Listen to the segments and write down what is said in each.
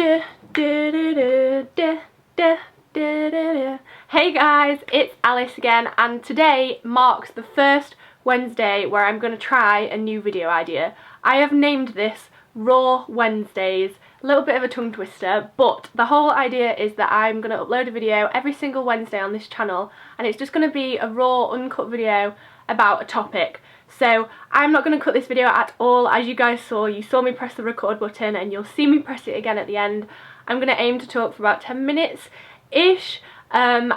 Hey guys, it's Alice again, and today marks the first Wednesday where I'm going to try a new video idea. I have named this Raw Wednesdays. A little bit of a tongue twister, but the whole idea is that I'm going to upload a video every single Wednesday on this channel, and it's just going to be a raw, uncut video about a topic. So I'm not going to cut this video at all. As you guys saw, you saw me press the record button and you'll see me press it again at the end. I'm going to aim to talk for about 10 minutes-ish, and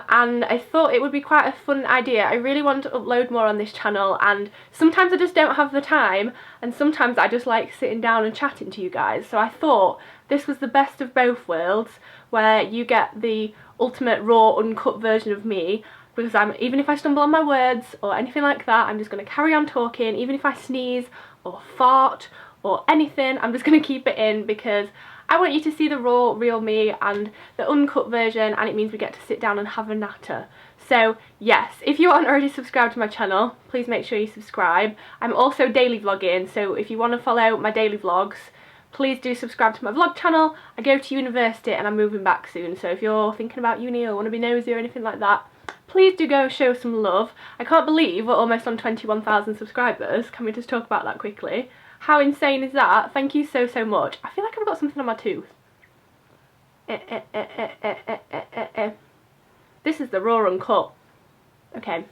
I thought it would be quite a fun idea. I really want to upload more on this channel, and sometimes I just don't have the time, and sometimes I just like sitting down and chatting to you guys. So I thought this was the best of both worlds, where you get the ultimate raw, uncut version of me, because even if I stumble on my words or anything like that, I'm just going to carry on talking. Even if I sneeze or fart or anything, I'm just going to keep it in, because I want you to see the raw, real me and the uncut version, and it means we get to sit down and have a natter. So yes, if you aren't already subscribed to my channel, please make sure you subscribe. I'm also daily vlogging, so if you want to follow my daily vlogs, please do subscribe to my vlog channel. I go to university and I'm moving back soon, so if you're thinking about uni or want to be nosy or anything like that, please do go show some love. I can't believe we're almost on 21,000 subscribers. Can we just talk about that quickly? How insane is that? Thank you so, so much. I feel like I've got something on my tooth. This is the raw uncut. Okay,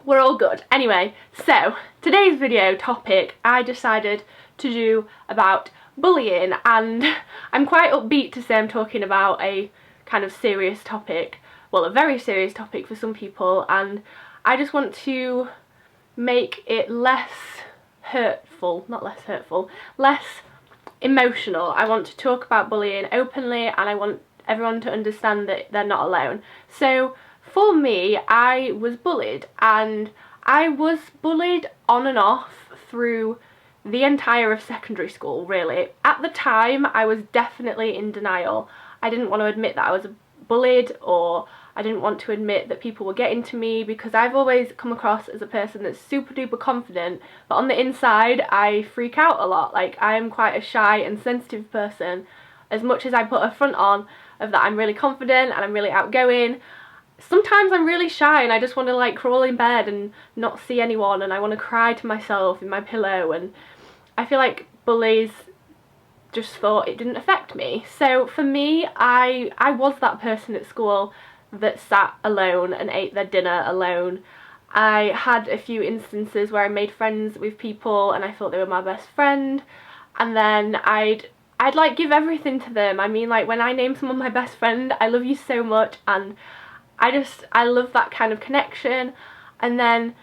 we're all good. Anyway, so today's video topic I decided to do about bullying, and I'm quite upbeat to say I'm talking about a kind of serious topic. Well, a very serious topic for some people, and I just want to make it less hurtful, not less hurtful, less emotional. I want to talk about bullying openly, and I want everyone to understand that they're not alone. So for me, I was bullied, and I was bullied on and off through the entire of secondary school, really. At the time, I was definitely in denial. I didn't want to admit that I was bullied, or I didn't want to admit that people were getting to me, because I've always come across as a person that's super duper confident, but on the inside I freak out a lot. Like, I'm quite a shy and sensitive person. As much as I put a front on of that I'm really confident and I'm really outgoing, sometimes I'm really shy and I just want to like crawl in bed and not see anyone, and I want to cry to myself in my pillow, and I feel like bullies just thought it didn't affect me. So for me, I was that person at school that sat alone and ate their dinner alone. I had a few instances where I made friends with people and I thought they were my best friend, and then I'd like give everything to them. I mean, like, when I name someone my best friend, I love you so much, and I love that kind of connection. And then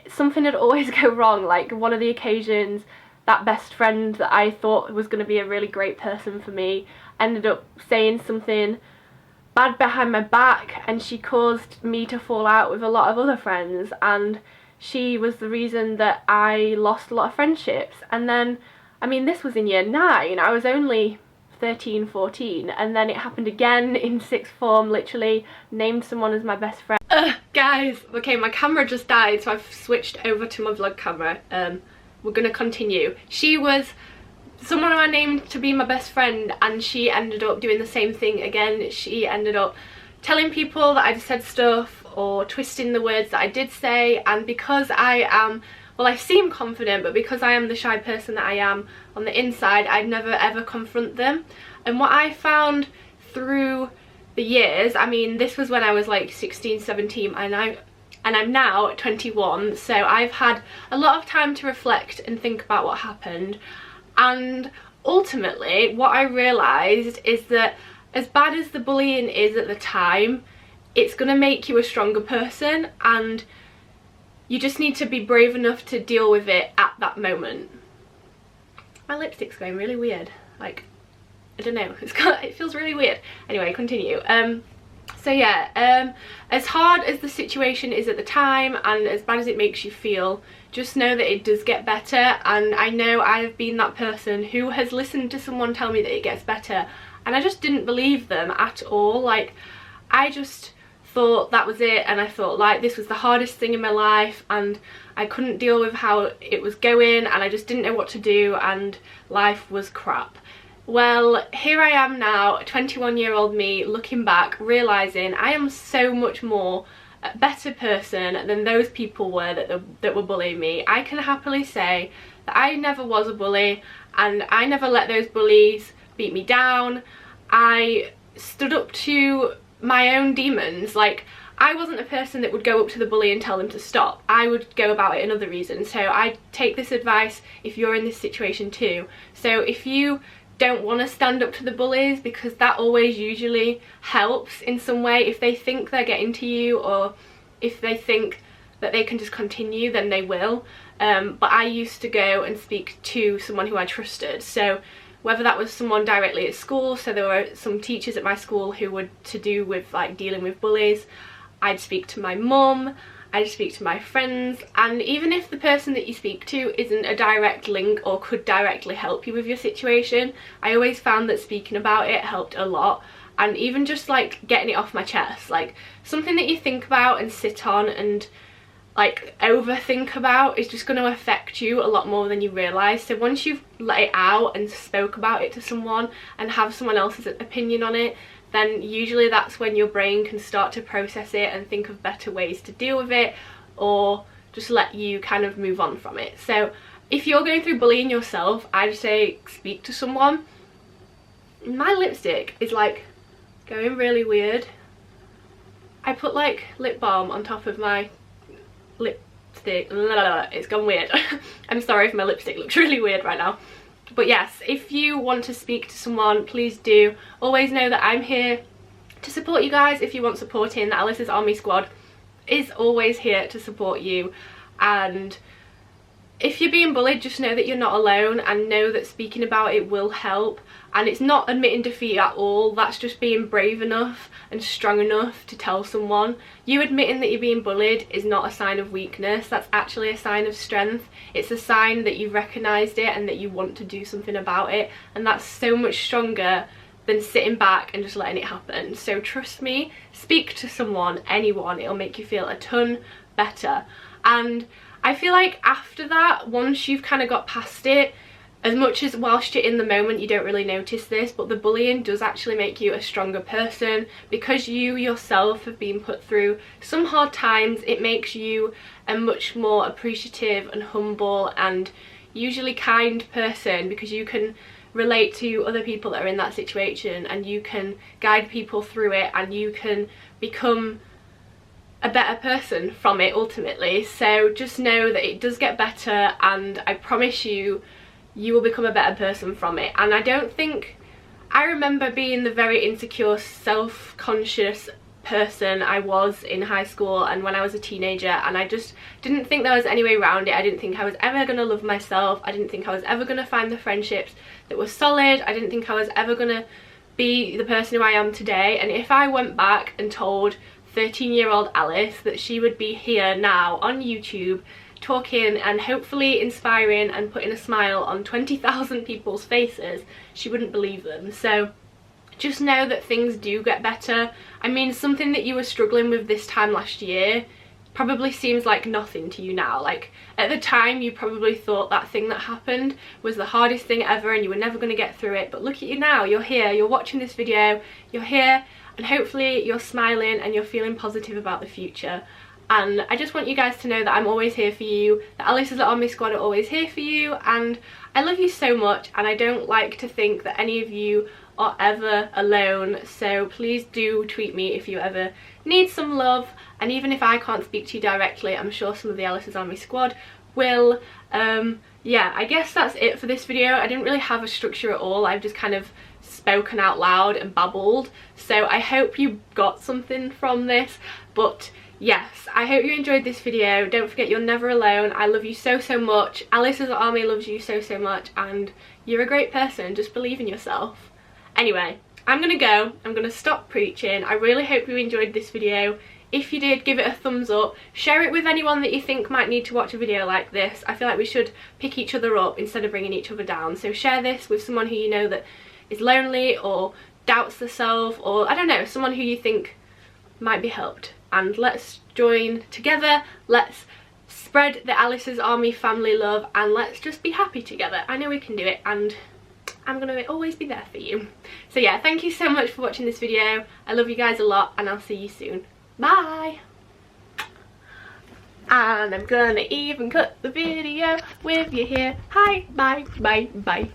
something would always go wrong. Like, one of the occasions, that best friend that I thought was going to be a really great person for me ended up saying something bad behind my back, and she caused me to fall out with a lot of other friends, and she was the reason that I lost a lot of friendships. And then, I mean, this was in year 9, I was only 13, 14, and then it happened again in 6th form. Literally named someone as my best friend. Guys, okay, my camera just died, so I've switched over to my vlog camera. We're gonna continue. She was someone I named to be my best friend, and she ended up doing the same thing again. She ended up telling people that I'd said stuff or twisting the words that I did say, and because I am, well, I seem confident, but because I am the shy person that I am on the inside, I'd never ever confront them. And what I found through the years, I mean, this was when I was like 16, 17, and I'm now 21, so I've had a lot of time to reflect and think about what happened. And ultimately, what I realised is that as bad as the bullying is at the time, it's going to make you a stronger person, and you just need to be brave enough to deal with it at that moment. My lipstick's going really weird. Like, I don't know, it feels really weird. Anyway, continue. So yeah, as hard as the situation is at the time and as bad as it makes you feel, just know that it does get better. And I know I've been that person who has listened to someone tell me that it gets better, and I just didn't believe them at all. Like, I just thought that was it, and I thought like this was the hardest thing in my life, and I couldn't deal with how it was going, and I just didn't know what to do, and life was crap. Well, here I am now, 21-year-old me, looking back, realising I am so much more a better person than those people were that were bullying me. I can happily say that I never was a bully, and I never let those bullies beat me down. I stood up to my own demons. Like, I wasn't a person that would go up to the bully and tell them to stop. I would go about it another reason. So I take this advice if you're in this situation too. So if you don't want to stand up to the bullies, because that always usually helps in some way. If they think they're getting to you, or if they think that they can just continue, then they will. But I used to go and speak to someone who I trusted. So whether that was someone directly at school, so there were some teachers at my school who were to do with like dealing with bullies, I'd speak to my mum, I'd speak to my friends, and even if the person that you speak to isn't a direct link or could directly help you with your situation, I always found that speaking about it helped a lot. And even just like getting it off my chest, like something that you think about and sit on and like overthink about is just going to affect you a lot more than you realise. So once you've let it out and spoke about it to someone and have someone else's opinion on it, then usually that's when your brain can start to process it and think of better ways to deal with it, or just let you kind of move on from it. So if you're going through bullying yourself, I'd say speak to someone. My lipstick is like going really weird. I put like lip balm on top of my lipstick. It's gone weird. I'm sorry if my lipstick looks really weird right now. But yes, if you want to speak to someone, please do. Always know that I'm here to support you guys. If you want supporting, the Alice's Army Squad is always here to support you. And if you're being bullied, just know that you're not alone, and know that speaking about it will help. And it's not admitting defeat at all. That's just being brave enough and strong enough to tell someone. You admitting that you're being bullied is not a sign of weakness. That's actually a sign of strength. It's a sign that you've recognised it and that you want to do something about it. And that's so much stronger than sitting back and just letting it happen. So trust me, speak to someone, anyone. It'll make you feel a ton better. And I feel like after that, once you've kind of got past it, as much as whilst you're in the moment you don't really notice this, but the bullying does actually make you a stronger person, because you yourself have been put through some hard times. It makes you a much more appreciative and humble and usually kind person, because you can relate to other people that are in that situation, and you can guide people through it, and you can become a better person from it ultimately. So just know that it does get better, and I promise you, you will become a better person from it. And I remember being the very insecure, self-conscious person I was in high school and when I was a teenager, and I just didn't think there was any way around it. I didn't think I was ever going to love myself. I didn't think I was ever going to find the friendships that were solid. I didn't think I was ever going to be the person who I am today. And if I went back and told 13-year-old Alice that she would be here now on YouTube talking and hopefully inspiring and putting a smile on 20,000 people's faces, she wouldn't believe them. So just know that things do get better. I mean, something that you were struggling with this time last year probably seems like nothing to you now. Like, at the time you probably thought that thing that happened was the hardest thing ever and you were never going to get through it. But look at you now, you're here, you're watching this video, you're here, and hopefully you're smiling and you're feeling positive about the future. And I just want you guys to know that I'm always here for you. The Alice's Army Squad are always here for you, and I love you so much, and I don't like to think that any of you are ever alone. So please do tweet me if you ever need some love, and even if I can't speak to you directly, I'm sure some of the Alice's Army Squad will. Yeah, I guess that's it for this video. I didn't really have a structure at all. I've just kind of spoken out loud and babbled. So I hope you got something from this. But yes, I hope you enjoyed this video. Don't forget, you're never alone. I love you so, so much. Alice's Army loves you so, so much. And you're a great person. Just believe in yourself. Anyway, I'm gonna go. I'm gonna stop preaching. I really hope you enjoyed this video. If you did, give it a thumbs up. Share it with anyone that you think might need to watch a video like this. I feel like we should pick each other up instead of bringing each other down. So share this with someone who you know that is lonely or doubts themselves, or I don't know, someone who you think might be helped. And let's join together. Let's spread the Alice's Army family love, and let's just be happy together. I know we can do it, and I'm gonna always be there for you. So yeah, thank you so much for watching this video. I love you guys a lot, and I'll see you soon. Bye. And I'm gonna even cut the video with you here. Hi, bye, bye, bye.